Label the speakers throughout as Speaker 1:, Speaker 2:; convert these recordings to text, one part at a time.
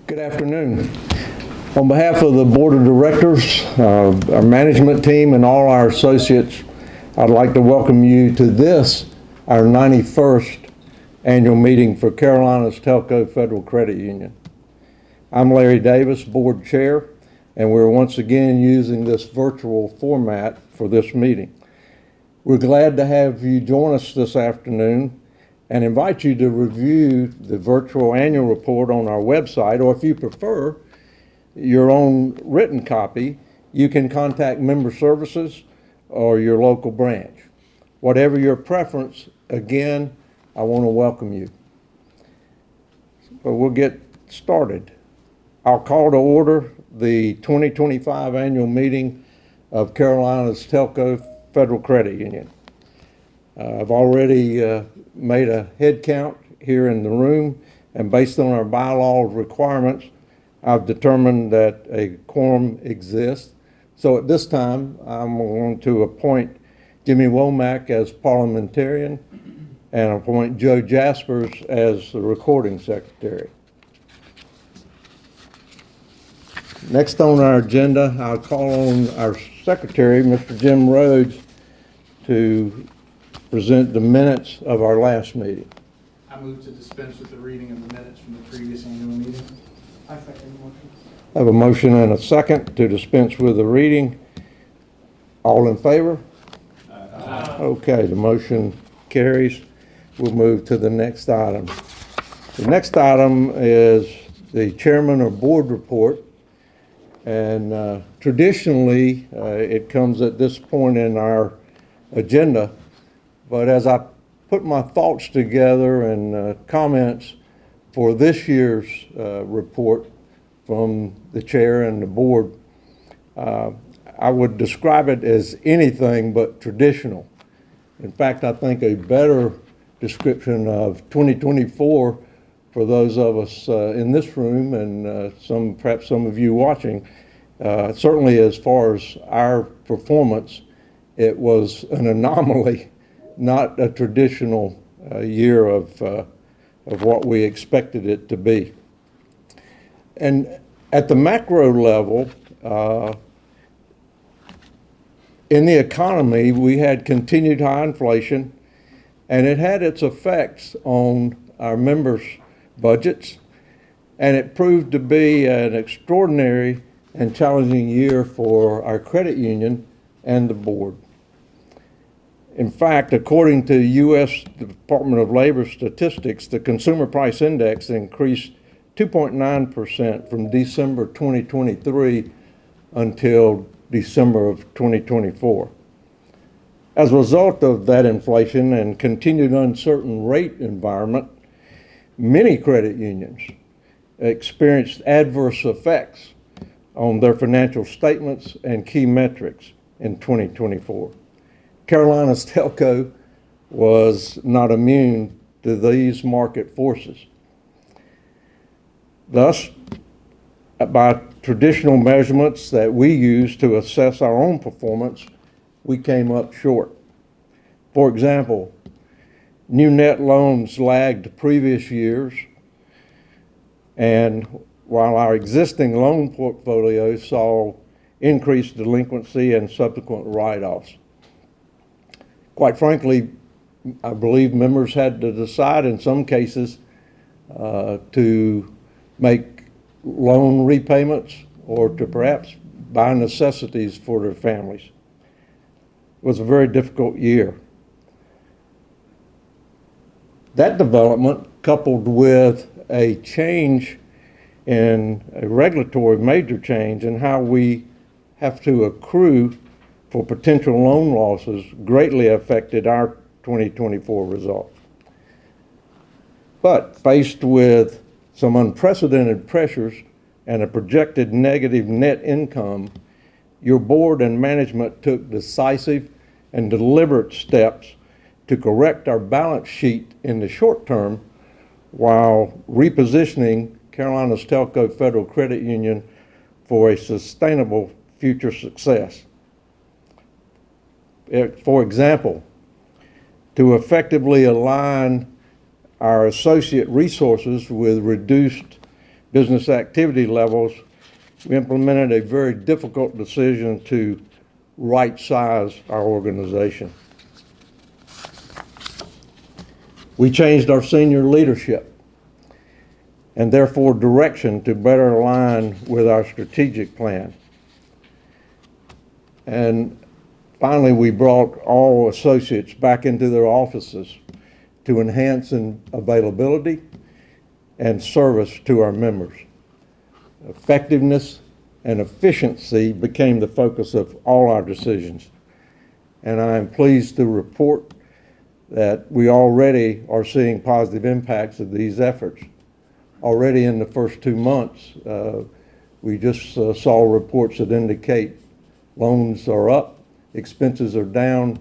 Speaker 1: Good afternoon. On behalf of the Board of Directors, our management team, and all our associates, I'd like to welcome you to this, our 91st annual meeting for Carolina's Telco Federal Credit Union. I'm Larry Davis, Board Chair, and we're once again using this virtual format for this meeting. We're glad to have you join us this afternoon and invite you to review the virtual annual report on our website, or if you prefer your own written copy, you can contact Member Services or your local branch. Whatever your preference, again, I want to welcome you. So we'll get started. I'll call to order the 2025 annual meeting of Carolina's Telco Federal Credit Union. I've already made a head count here in the room, and based on our bylaw requirements, I've determined that a quorum exists. So at this time, I'm going to appoint Jimmy Womack as parliamentarian and appoint Joe Jaspers as the recording secretary. Next on our agenda, I'll call on our secretary, Mr. Jim Rhodes, to present the minutes of our last meeting.
Speaker 2: I move to dispense with the reading of the minutes from the previous annual meeting.
Speaker 3: I second the motion.
Speaker 1: I have a motion and a second to dispense with the reading. All in favor?
Speaker 2: Aye.
Speaker 1: Okay, the motion carries. We'll move to the next item. The next item is the chairman or board report. And traditionally, it comes at this point in our agenda. But as I put my thoughts together and comments for this year's report from the chair and the board, I would describe it as anything but traditional. In fact, I think a better description of 2024 for those of us in this room and perhaps some of you watching, certainly as far as our performance, it was an anomaly, not a traditional year of what we expected it to be. And at the macro level, in the economy, we had continued high inflation, and it had its effects on our members' budgets, and it proved to be an extraordinary and challenging year for our credit union and the board. In fact, according to U.S. Department of Labor statistics, the Consumer Price Index increased 2.9% from December 2023 until December of 2024. As a result of that inflation and continued uncertain rate environment, many credit unions experienced adverse effects on their financial statements and key metrics in 2024. Carolina's Telco was not immune to these market forces. Thus, by traditional measurements that we use to assess our own performance, we came up short. For example, new net loans lagged previous years, and while our existing loan portfolio saw increased delinquency and subsequent write-offs. Quite frankly, I believe members had to decide in some cases to make loan repayments or to perhaps buy necessities for their families. It was a very difficult year. That development, coupled with a change in a regulatory major change in how we have to accrue for potential loan losses, greatly affected our 2024 results. But faced with some unprecedented pressures and a projected negative net income, your board and management took decisive and deliberate steps to correct our balance sheet in the short term while repositioning Carolina's Telco Federal Credit Union for a sustainable future success. For example, to effectively align our associate resources with reduced business activity levels, we implemented a very difficult decision to right-size our organization. We changed our senior leadership and therefore direction to better align with our strategic plan. And finally, we brought all associates back into their offices to enhance availability and service to our members. Effectiveness and efficiency became the focus of all our decisions. And I am pleased to report that we already are seeing positive impacts of these efforts. Already in the first 2 months, we just saw reports that indicate loans are up, expenses are down,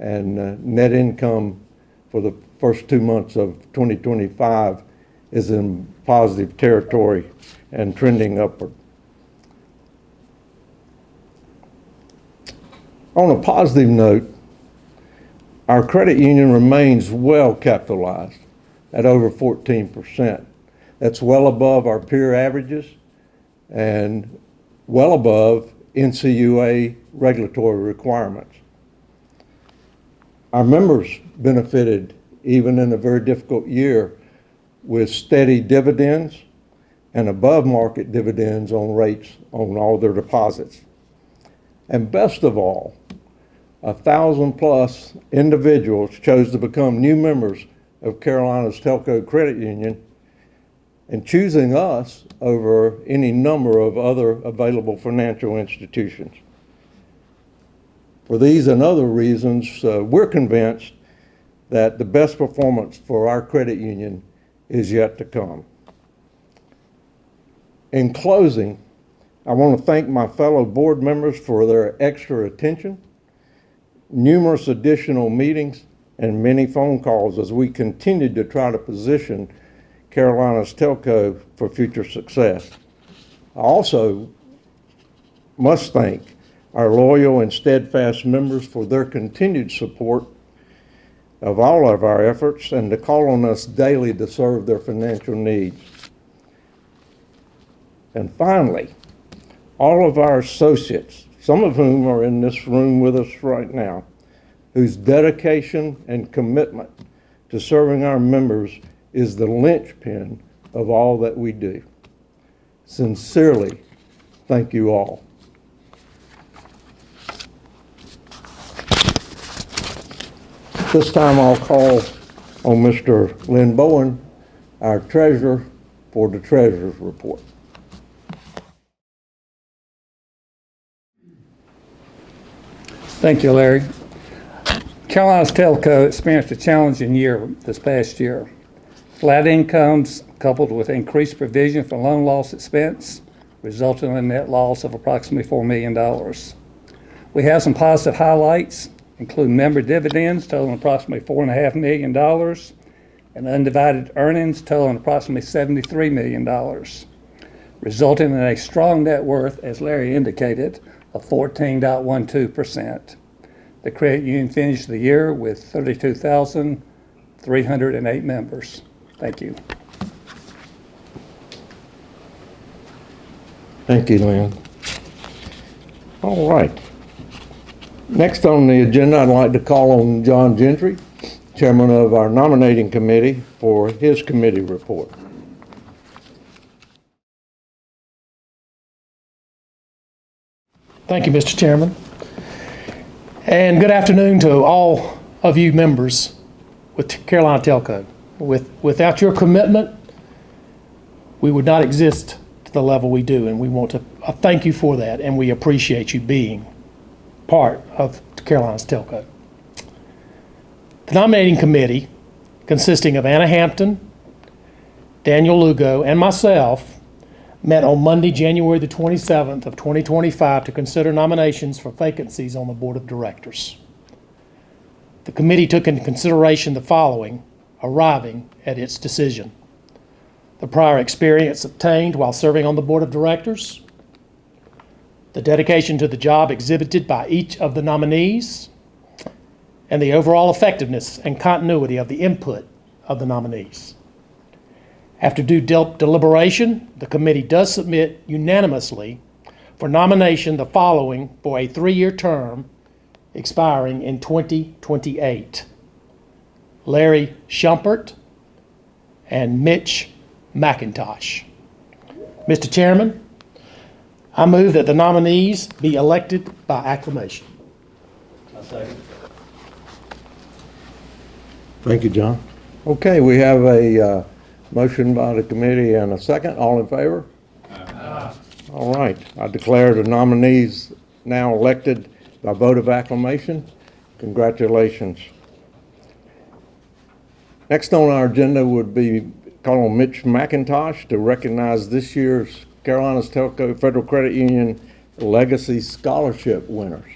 Speaker 1: and net income for the first 2 months of 2025 is in positive territory and trending upward. On a positive note, our credit union remains well capitalized at over 14%. That's well above our peer averages and well above NCUA regulatory requirements. Our members benefited even in a very difficult year with steady dividends and above market dividends on rates on all their deposits. And best of all, 1,000+ individuals chose to become new members of Carolina's Telco Credit Union and choosing us over any number of other available financial institutions. For these and other reasons, we're convinced that the best performance for our credit union is yet to come. In closing, I want to thank my fellow board members for their extra attention, numerous additional meetings, and many phone calls as we continue to try to position Carolina's Telco for future success. I also must thank our loyal and steadfast members for their continued support of all of our efforts and to call on us daily to serve their financial needs. And finally, all of our associates, some of whom are in this room with us right now, whose dedication and commitment to serving our members is the linchpin of all that we do. Sincerely, thank you all. This time I'll call on Mr. Lynn Bowen, our treasurer, for the treasurer's report.
Speaker 3: Thank you, Larry. Carolina's Telco experienced a challenging year this past year. Flat incomes coupled with increased provision for loan loss expense resulted in a net loss of approximately $4 million. We have some positive highlights, including member dividends totaling approximately $4.5 million and undivided earnings totaling approximately $73 million, resulting in a strong net worth, as Larry indicated, of 14.12%. The credit union finished the year with 32,308 members. Thank you.
Speaker 1: Thank you, Lynn. All right. Next on the agenda, I'd like to call on John Gentry, chairman of our nominating committee, for his committee report.
Speaker 4: Thank you, Mr. Chairman. And good afternoon to all of you members with Carolina Telco. Without your commitment, we would not exist to the level we do, and we want to thank you for that, and we appreciate you being part of Carolina's Telco. The nominating committee, consisting of Anna Hampton, Daniel Lugo, and myself, met on Monday, January the 27th of 2025 to consider nominations for vacancies on the board of directors. The committee took into consideration the following, arriving at its decision: the prior experience obtained while serving on the board of directors, the dedication to the job exhibited by each of the nominees, and the overall effectiveness and continuity of the input of the nominees. After due deliberation, the committee does submit unanimously for nomination the following for a 3-year term expiring in 2028. Larry Schumpert and Mitch McIntosh. Mr. Chairman, I move that the nominees be elected by acclamation.
Speaker 1: Thank you, John. Okay, we have a motion by the committee and a second. All in favor? All right, I declare the nominees now elected by vote of acclamation. Congratulations. Next on our agenda would be call on Mitch McIntosh to recognize this year's Carolinas Telco Federal Credit Union Legacy Scholarship winners.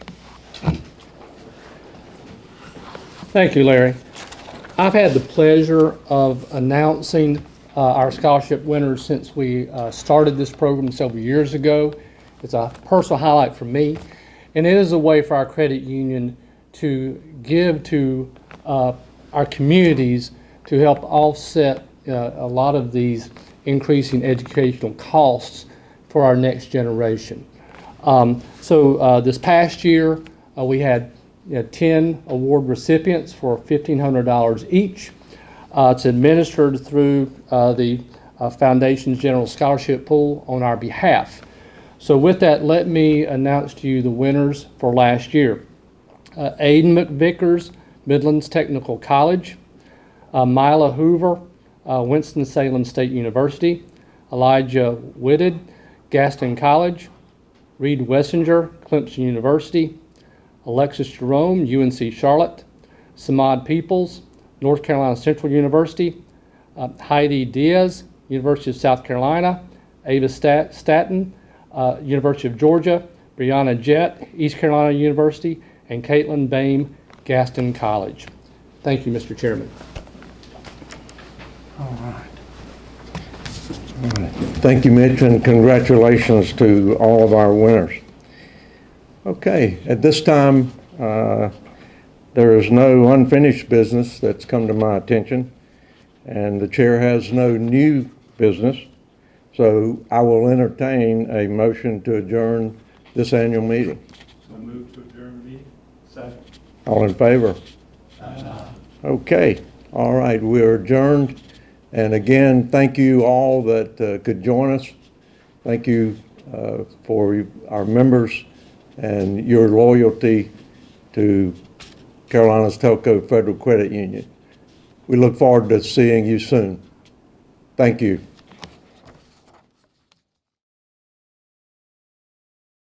Speaker 5: Thank you, Larry. I've had the pleasure of announcing our scholarship winners since we started this program several years ago. It's a personal highlight for me, and it is a way for our credit union to give to our communities to help offset a lot of these increasing educational costs for our next generation. So this past year, we had 10 award recipients for $1,500 each. It's administered through the Foundation's General Scholarship Pool on our behalf. So with that, let me announce to you the winners for last year. Aiden McVickers, Midlands Technical College. Mila Hoover, Winston-Salem State University. Elijah Whitted, Gaston College. Reed Wessinger, Clemson University. Alexis Jerome, UNC Charlotte. Samad Peoples, North Carolina Central University. Heidi Diaz, University of South Carolina. Ava Staton, University of Georgia. Brianna Jett, East Carolina University. And Caitlin Bame, Gaston College. Thank you, Mr. Chairman.
Speaker 1: Thank you, Mitch, and congratulations to all of our winners. Okay, at this time, there is no unfinished business that's come to my attention, and the chair has no new business, so I will entertain a motion to adjourn this annual meeting.
Speaker 2: So move to adjourn the meeting. Second.
Speaker 1: All in favor? Okay, all right, we're adjourned. And again, thank you all that could join us. Thank you for our members and your loyalty to Carolinas Telco Federal Credit Union. We look forward to seeing you soon. Thank you.